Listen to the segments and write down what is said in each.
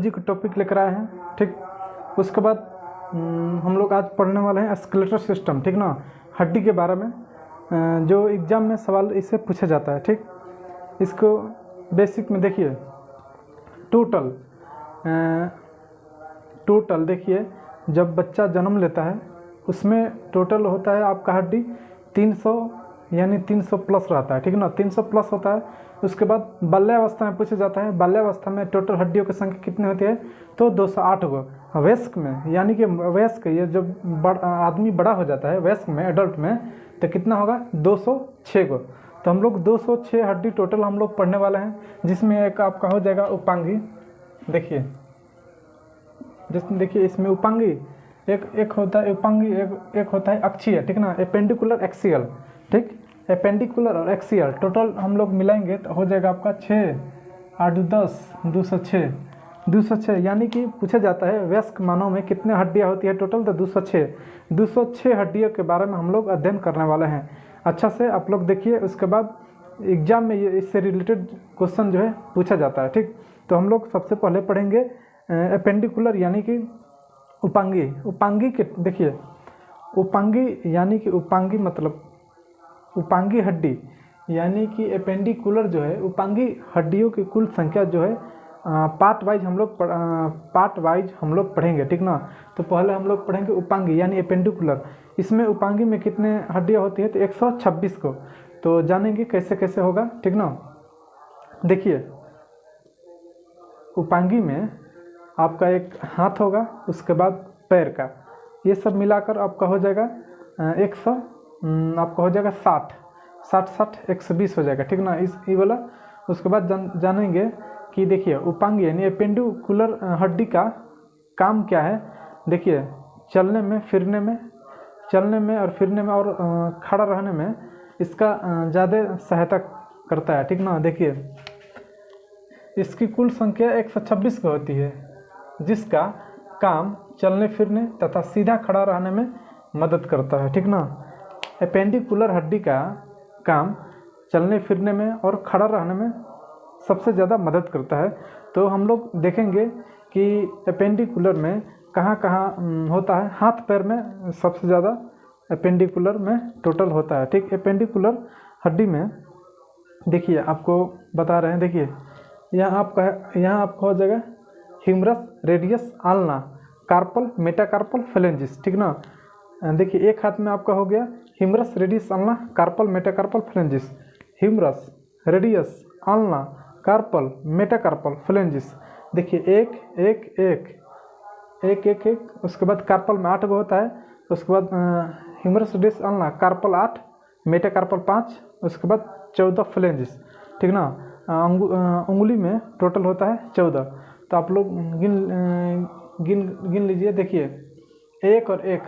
Biology का topic लेकर आए हैं, ठीक। उसके बाद हम लोग आज पढ़ने वाले हैं स्केलेटल सिस्टम, ठीक ना, हड्डी के बारे में, जो एग्जाम में सवाल इससे पूछा जाता है, ठीक। इसको बेसिक में देखिए, टोटल देखिए, जब बच्चा जन्म लेता है उसमें टोटल होता है आपका हड्डी 300 यानी 300 प्लस रहता है, ठीक ना, 300 प्लस होता है। उसके बाद बाल्यावस्था में पूछा जाता है, बाल्यावस्था में टोटल हड्डियों की संख्या कितनी होती है, तो 208 गो। वयस्क में यानी कि वयस्क, ये जब आदमी बड़ा हो जाता है वयस्क में, एडल्ट में, तो कितना होगा, 206 गो। तो हम लोग 206 हड्डी टोटल हम लोग पढ़ने वाले हैं, जिसमें एक आपका हो जाएगा उपांगी। देखिए जिसमें देखिए इसमें उपांगी एक होता है उपांगी, एक होता है अक्षीय, ठीक ना, एपेंडिकुलर एक्सियल, ठीक। एपेंडिकुलर और एक्सियल टोटल हम लोग मिलाएंगे तो हो जाएगा आपका 6 8 10 206 यानी कि पूछा जाता है वयस्क मानव में कितने हड्डियां होती है टोटल, तो 206 हड्डियों के बारे में हम लोग अध्ययन करने वाले हैं। अच्छा से आप लोग देखिए, उसके बाद एग्जाम में ये इससे रिलेटेड क्वेश्चन जो है पूछा जाता है, ठीक। तो हम लोग सबसे पहले पढ़ेंगे एपेंडिकुलर यानी कि उपांगी के, देखिए उपांगी यानी कि उपांगी मतलब उपांगी हड्डी यानी कि एपेंडिकुलर जो है, उपांगी हड्डियों की कुल संख्या जो है पार्ट वाइज हम लोग पढ़ेंगे, ठीक ना। तो पहले हम लोग पढ़ेंगे उपांगी यानी एपेंडिकुलर। इसमें उपांगी में कितने हड्डियां होती है, तो 126 को। तो जानेंगे कैसे कैसे होगा, ठीक ना। देखिए उपांगी में आपका एक हाथ होगा, उसके बाद पैर का, ये सब मिलाकर आपका हो जाएगा 100, आपका हो जाएगा 60 120 हो जाएगा, ठीक ना, इस ये वाला। उसके बाद जानेंगे कि देखिए उपांगी यानी एपेंडिकुलर हड्डी का काम क्या है। देखिए चलने में और फिरने में और खड़ा रहने में इसका ज़्यादा सहायता करता है, ठीक ना। देखिए इसकी कुल संख्या 126 की होती है, जिसका काम चलने फिरने तथा सीधा खड़ा रहने में मदद करता है, ठीक ना। एपेंडिकुलर हड्डी का काम चलने फिरने में और खड़ा रहने में सबसे ज़्यादा मदद करता है। तो हम लोग देखेंगे कि एपेंडिकुलर में कहाँ कहाँ होता है। हाथ पैर में सबसे ज़्यादा एपेंडिकुलर में टोटल होता है, ठीक। एपेंडिकुलर हड्डी में देखिए आपको बता रहे हैं, देखिए यहाँ आपका हो जाएगा humerus, radius, ulna, carpal, metacarpal, phalanges, ठीक ना। देखिए एक हाथ में आपका हो गया humerus, radius, ulna, carpal, metacarpal, phalanges. Humerus, radius, ulna, carpal, metacarpal, phalanges. देखिए एक, उसके बाद कार्पल में 8 गो होता है। उसके बाद humerus, radius, ulna, carpel 8, metacarpal 5, उसके बाद 14 फ्लेंजिस, ठीक ना। उंगली में टोटल होता है 14। तो आप लोग गिन लीजिए। देखिए 1 और 1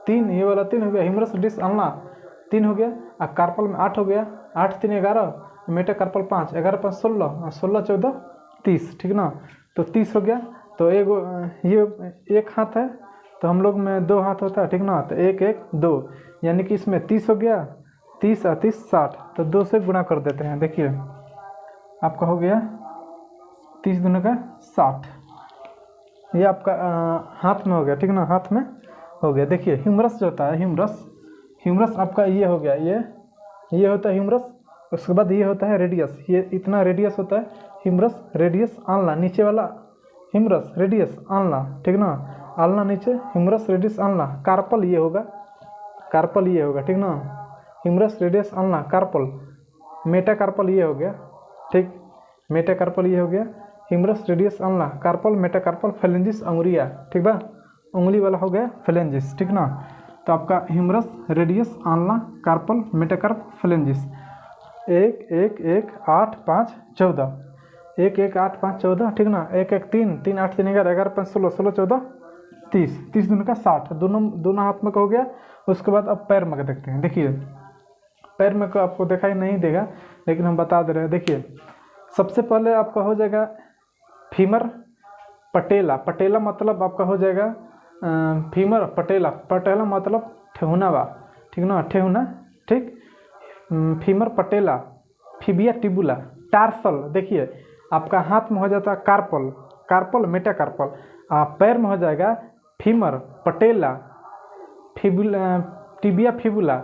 3, ये वाला 3 हो गया, ह्यूमरस, रेडियस, आल्ना 3 हो गया, और कार्पल में 8 हो गया, 8 3 11, मेटाकार्पल 5, 11 5 16, 16 14 30, ठीक ना। तो 30 हो गया। तो ये एक हाथ है, तो हम लोग में 2 हाथ होता है, ठीक ना। तो 1 1 2 यानी कि इसमें 30 हो गया, 30 और 30 60, तो 2 से गुणा कर देते हैं। देखिए आपका हो गया 30 दूनी का 60, ये आपका हाथ में हो गया, ठीक ना, हाथ में हो गया। देखिए ह्यूमरस जो होता है, ह्यूमरस आपका ये हो गया, ये होता है ह्यूमरस। उसके बाद ये होता है रेडियस, ये इतना रेडियस होता है, ह्यूमरस, रेडियस, आल्ना, नीचे वाला ह्यूमरस, रेडियस, आल्ना, ठीक ना, आल्ना नीचे, ह्यूमरस, रेडियस, आल्ना, कार्पल ये होगा, ठीक ना। Humerus, radius, ulna, carpal, metacarpal ये हो गया, ठीक, मेटाकार्पल ये हो गया, humerus, radius, ulna, carpal, metacarpal, फ्लेंजिस, अंगुरिया, ठीक बा, उंगली वाला हो गया फ्लेंजिस, ठीक ना। तो आपका ह्यूमरस, रेडियस, आल्ना, कार्पल, मेटाकार्प, फ्लेंजिस। 1 1 1 8 5 14, 1 1 8 5 14, ठीक ना। 1 1 3 3 8 3 11 11 5 16 16 14 30, 30 दूनी का 60, दोनों हाथ में का हो गया। उसके बाद अब पैर में का देखते हैं। देखिए पैर में का आपको दिखाई नहीं देगा, लेकिन हम बता दे रहे हैं। देखिए सबसे पहले आपका हो जाएगा फीमर, पटेला मतलब आपका हो जाएगा फीमर, पटेला मतलब ठेहुना बा, ठीक ना, ठेहुना, ठीक। फीमर, पटेला, फिबिया, टिबुला, टार्सल। देखिए आपका हाथ में हो जाता है कार्पल, कार्पल मेटाकार्पल। पैर में हो जाएगा फीमर, पटेला, फिबुला, टिबिया फिबुला,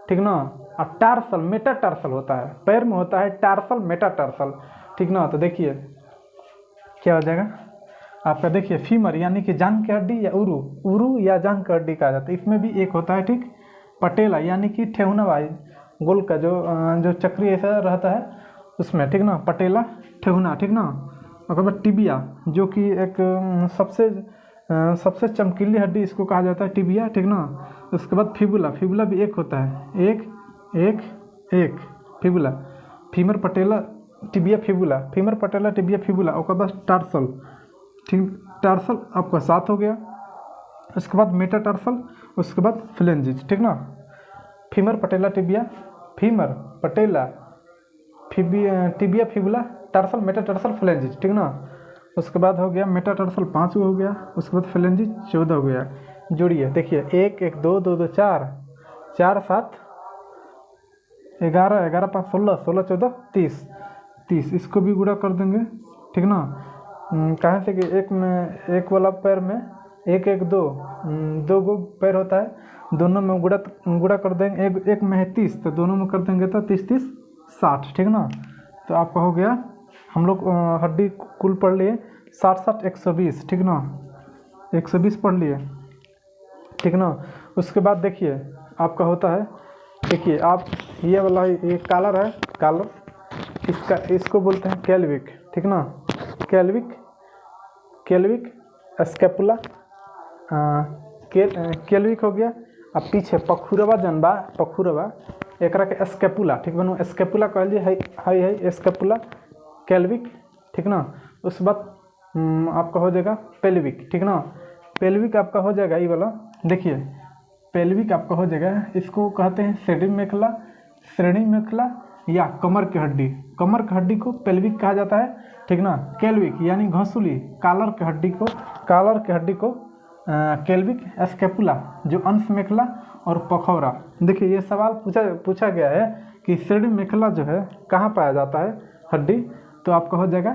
ठीक ना। और टार्सल मेटाटार्सल होता है, पैर में होता है टार्सल मेटाटार्सल, ठीक ना। तो देखिए क्या हो जाएगा आपका, देखिए फीमर यानी कि जांघ की हड्डी या उरु, उरु या जांघ की हड्डी कहा जाता है, इसमें भी एक होता है, ठीक। पटेला यानी कि ठेहुना वाई गोल का जो चक्री ऐसा रहता है उसमें, ठीक ना, पटेला ठेहुना, ठीक ना। उसके बाद टिबिया जो कि एक सबसे चमकीली हड्डी इसको कहा जाता है टिबिया, ठीक ना। उसके बाद फिबुला, फिबुला भी एक होता है, एक fibula, femur patella tibia fibula, femur patella tibia fibula. उसके बाद टार्सल, ठीक, टार्सल आपका 7 हो गया। उसके बाद मेटाटार्सल, उसके बाद फ्लेंजिज, ठीक ना। Femur patella tibia, femur patella tibia fibula, tarsal metatarsal फ्लेंजिज, ठीक ना। उसके बाद हो गया मेटाटार्सल 5 हो गया, उसके बाद फ्लेंजिज 14 हो गया। जोड़िए देखिए 1 1 2 2 2 4 4 7 11 11 5 16 16 14 30 30, इसको भी गुणा कर देंगे, ठीक ना। कहाँ से कि एक वाला पैर में 1 1 2 2 गो पैर होता है, दोनों में गुणा कर देंगे, एक में है 30 तो दोनों में कर देंगे तो 30 30 60, ठीक ना। तो आपका हो गया, हम लोग हड्डी कुल पढ़ लिए 60 60 120, ठीक ना, 120 पढ़ लिए, ठीक ना। उसके बाद देखिए आपका होता है, देखिए आप ये वाला ये कॉलर है, कॉलर इसको बोलते हैं कैल्विक, ठीक ना। कैल्विक स्कैपुला, कैल्विक हो गया। अब पीछे पखुरवा जनबा, पखुरवा एकरा के स्कैपुला, ठीक बनो, स्कैपुला कहल है स्कैपुला कैल्विक, ठीक ना। उसके बाद आपका हो जाएगा पेल्विक, ठीक ना। पेल्विक आपका हो जाएगा ये वाला, देखिए पेल्विक आपका हो जाएगा, इसको कहते हैं श्रेणी मेखला या कमर की हड्डी, कमर की हड्डी को पेल्विक कहा जाता है, ठीक ना। कैल्विक यानी घोंसुली, कॉलर की हड्डी को कैल्विक, स्कैपुला जो अंश मेखला और पखौरा। देखिए ये सवाल पूछा गया है कि श्रेणी मेखला जो है कहाँ पाया जाता है हड्डी, तो आपका हो जाएगा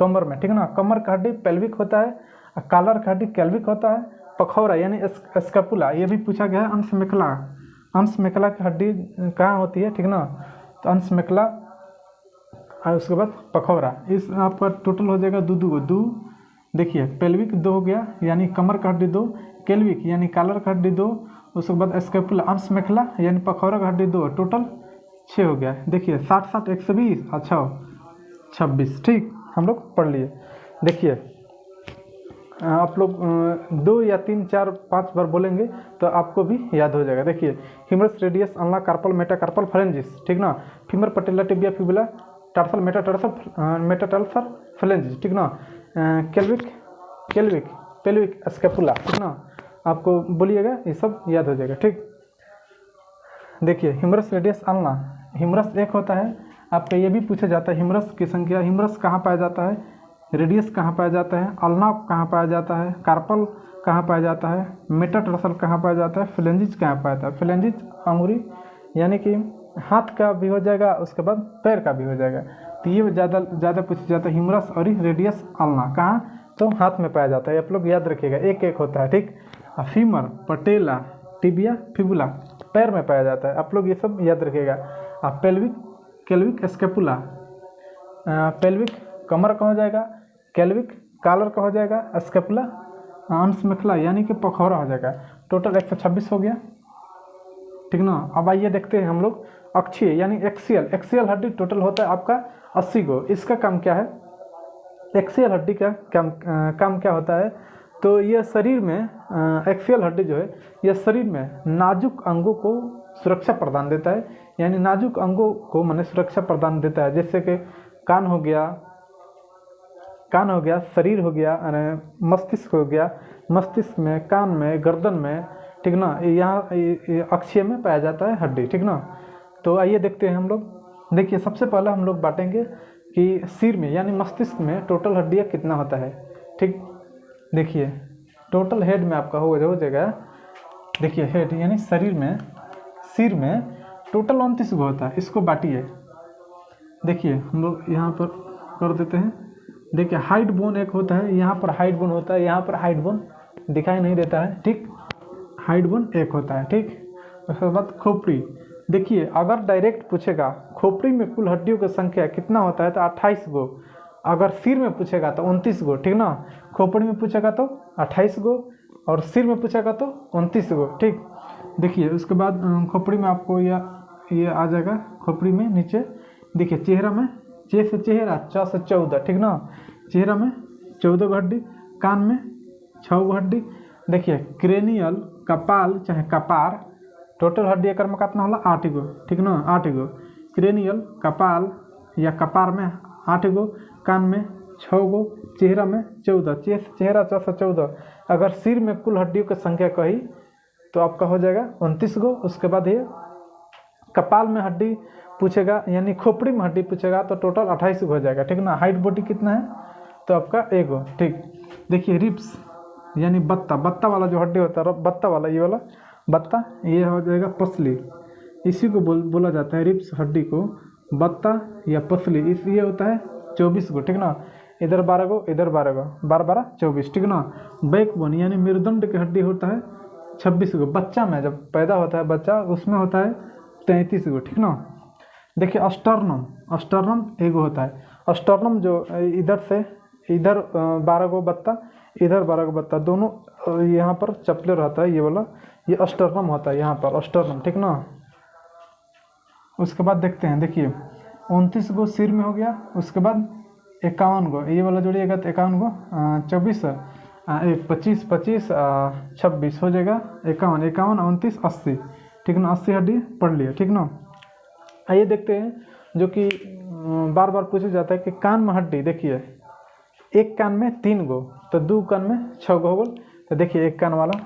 कमर में, ठीक ना। कमर का हड्डी पेल्विक होता है, कॉलर का हड्डी कैल्विक होता है, पखौरा यानी स्कैपुला ये भी पूछा गया है, अंश मेखला की हड्डी कहाँ होती है, ठीक ना। तो अंश मेखला और उसके बाद पखौरा, इस आपका टोटल हो जाएगा दो। देखिए पेल्विक 2 हो गया यानी कमर का हड्डी 2, कैल्विक यानी कॉलर का हड्डी 2, उसके बाद स्कैपुला अंश मेखला यानी पखौरा का हड्डी 2, टोटल 6 हो गया। देखिए 60 60 120 अच्छा 26, ठीक हम लोग पढ़ लिए। देखिए आप लोग 2 या 3 4 5 बार बोलेंगे तो आपको भी याद हो जाएगा। देखिए humerus radius ulna carpal metacarpal phalanges, ठीक ना। Femur patella tibia fibula, tarsal metatarsal phalanges, ठीक ना। कैल्विक पेल्विक स्कैपुला, ठीक ना। आपको बोलिएगा ये सब याद हो जाएगा, ठीक। देखिए ह्यूमरस रेडियस अल्ना, ह्यूमरस एक होता है, आपका ये भी पूछा जाता है ह्यूमरस की संख्या, ह्यूमरस कहाँ पाया जाता है, रेडियस कहाँ पाया जाता है, अल्ना कहाँ पाया जाता है, कार्पल कहाँ पाया जाता है, मेटाटार्सल कहाँ पाया जाता है, फ्लेंजिज कहाँ पाया जाता है। फ्लेंजिज अंगुरी यानी कि हाथ का भी हो जाएगा, उसके बाद पैर का भी हो जाएगा, तो ये ज़्यादा पूछा जाता है ह्यूमरस और रेडियस अल्ना कहाँ, तो हाथ में पाया जाता है, आप लोग याद रखिएगा, एक होता है, ठीक। फीमर पटेला टिबिया फिबुला पैर में पाया जाता है, आप लोग ये सब याद रखिएगा। कैल्विक स्कैपुला, पेल्विक कमर का हो जाएगा, कैल्विक कॉलर का हो जाएगा, स्कैपुला अंश मेखला यानी कि पखौरा हो जाएगा। टोटल 126 हो गया, ठीक ना। अब आइए देखते हैं हम लोग अक्षीय यानी एक्सियल हड्डी टोटल होता है आपका 80 गो। इसका काम क्या है, एक्सियल हड्डी का काम क्या होता है, तो ये शरीर में एक्सियल हड्डी जो है यह शरीर में नाजुक अंगों को सुरक्षा प्रदान देता है, यानी नाजुक अंगों को माने सुरक्षा प्रदान देता है, जैसे कि कान हो गया, शरीर हो गया, मस्तिष्क हो गया, मस्तिष्क में, कान में, गर्दन में, ठीक ना। यहाँ अक्षीय में पाया जाता है हड्डी, ठीक ना। तो आइए देखते हैं हम लोग। देखिए सबसे पहले हम लोग बांटेंगे कि सिर में यानी मस्तिष्क में टोटल हड्डियाँ कितना होता है, ठीक। देखिए टोटल हेड में आपका हो जाएगा, देखिए हेड यानी शरीर में, सिर में टोटल 29 गो होता है, इसको बांटिए। देखिए हम लोग यहाँ पर कर देते हैं देखिए हाइट बोन एक होता है, यहाँ पर हाइट बोन होता है, यहाँ पर हाइट बोन दिखाई नहीं देता है, ठीक। हाइट बोन एक होता है, ठीक। उसके बाद खोपड़ी, देखिए अगर डायरेक्ट पूछेगा खोपड़ी में कुल हड्डियों की संख्या कितना होता है तो 28 गो। अगर सिर में पूछेगा तो 29 गो, ठीक ना। खोपड़ी में पूछेगा तो 28 गो और सिर में पूछेगा तो 29 गो, ठीक। देखिए उसके बाद खोपड़ी में आपको ये आ जाएगा। खोपड़ी में नीचे देखिए चेहरा में, चे से चेहरा, च से 14, ठीक ना। चेहरा में 14 गो हड्डी, कान में 6 गो हड्डी। देखिए क्रेनियल, कपाल चाहे कपार, टोटल हड्डी एक में कितना होला 8 गो, ठीक ना। 8 गो क्रेनियल, कपाल या कपार में 8 गो, कान में 6 गो, चेहरा में 14, चेहरा 6 से 14। अगर सिर में कुल हड्डियों की संख्या कही तो आपका हो जाएगा 29 गो। उसके बाद ये कपाल में हड्डी पूछेगा यानी खोपड़ी में हड्डी पूछेगा तो टोटल 28 गो हो जाएगा, ठीक ना। हाइट बॉडी कितना है तो आपका 1 गो, ठीक। देखिए रिब्स यानी बत्ता वाला जो हड्डी होता है, बत्ता वाला, ये वाला बत्ता, ये हो जाएगा पसली। इसी को बोला जाता है रिब्स हड्डी को बत्ता या पसली। इस ये होता है 24 गो, ठीक ना। इधर 12 गो, इधर 12 गो, 12 24, ठीक ना। बैकबोन यानी मेरुदंड की हड्डी होता है 26 गो। बच्चा में जब पैदा होता है बच्चा, उसमें होता है 33 गो, ठीक ना। देखिए अस्टर्नम एगो होता है। अस्टर्नम जो इधर से इधर 12 गो बत्ता, इधर 12 गो बत्ता, दोनों यहाँ पर चपले रहता है, ये वाला, ये अस्टर्नम होता है यहाँ पर, अस्टर्नम, ठीक ना। उसके बाद देखते हैं, देखिए 29 गो सिर में हो गया। उसके बाद 51 गो, ये वाला जोड़िएगा तो 51 गो, 24 25 25 26 हो जाएगा 51, 29 80, ठीक ना। 80 हड्डी पढ़ लिया, ठीक ना। आइए देखते हैं जो कि बार बार पूछा जाता है कि कान में हड्डी, देखिए एक कान में 3 गो तो 2 कान में 6 गो हो गल। तो देखिए एक कान वाला,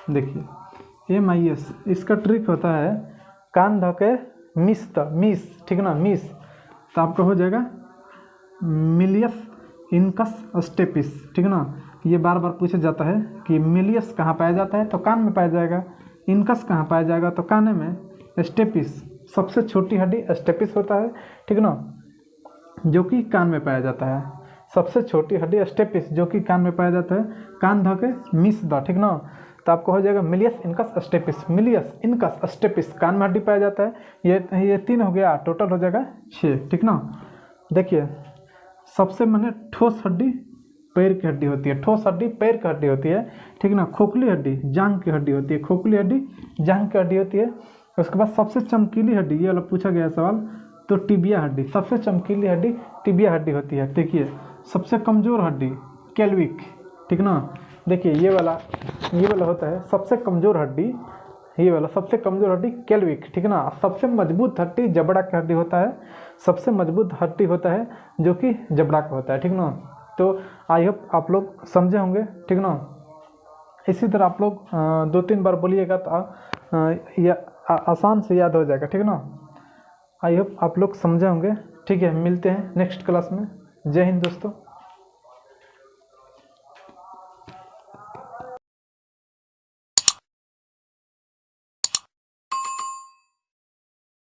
देखिए MIS, इसका ट्रिक होता है कान धके मिस, ठीक ना, मिस। तो आपका हो जाएगा मिलियस इनकस स्टेपिस, ठीक ना। ये बार बार पूछा जाता है कि मिलियस कहाँ पाया जाता है तो कान में पाया जाएगा, इनकस कहाँ पाया जाएगा तो कान में, स्टेपिस सबसे छोटी हड्डी स्टेपिस होता है, ठीक ना, जो कि कान में पाया जाता है। सबसे छोटी हड्डी स्टेपिस जो कि कान में पाया जाता है, कान धके मिस द, ठीक ना। तो आपको हो जाएगा malleus incus stapes, malleus incus stapes, कान में हड्डी पाया जाता है। ये 3 हो गया, टोटल हो जाएगा 6, ठीक ना। देखिए सबसे मैंने ठोस हड्डी पैर की हड्डी होती है, ठोस हड्डी पैर की हड्डी होती है, ठीक ना। खोखली हड्डी जांघ की हड्डी होती है, खोखली हड्डी जांघ की हड्डी होती है। उसके बाद सबसे चमकीली हड्डी, ये वाला पूछा गया सवाल, तो टिबिया हड्डी, सबसे चमकीली हड्डी टिबिया हड्डी होती है। देखिए सबसे कमज़ोर हड्डी कैल्विक, ठीक ना। देखिए ये वाला होता है सबसे कमज़ोर हड्डी, ये वाला सबसे कमज़ोर हड्डी कैल्विक, ठीक ना। सबसे मजबूत हड्डी जबड़ा का हड्डी होता है, सबसे मजबूत हड्डी होता है जो कि जबड़ा का होता है, ठीक ना। तो आई होप आप लोग समझे होंगे, ठीक ना। इसी तरह आप लोग 2-3 बार बोलिएगा तो यह आसान से याद हो जाएगा, ठीक ना। आई होप आप लोग समझे होंगे, ठीक है। मिलते हैं नेक्स्ट क्लास में। जय हिंद दोस्तों।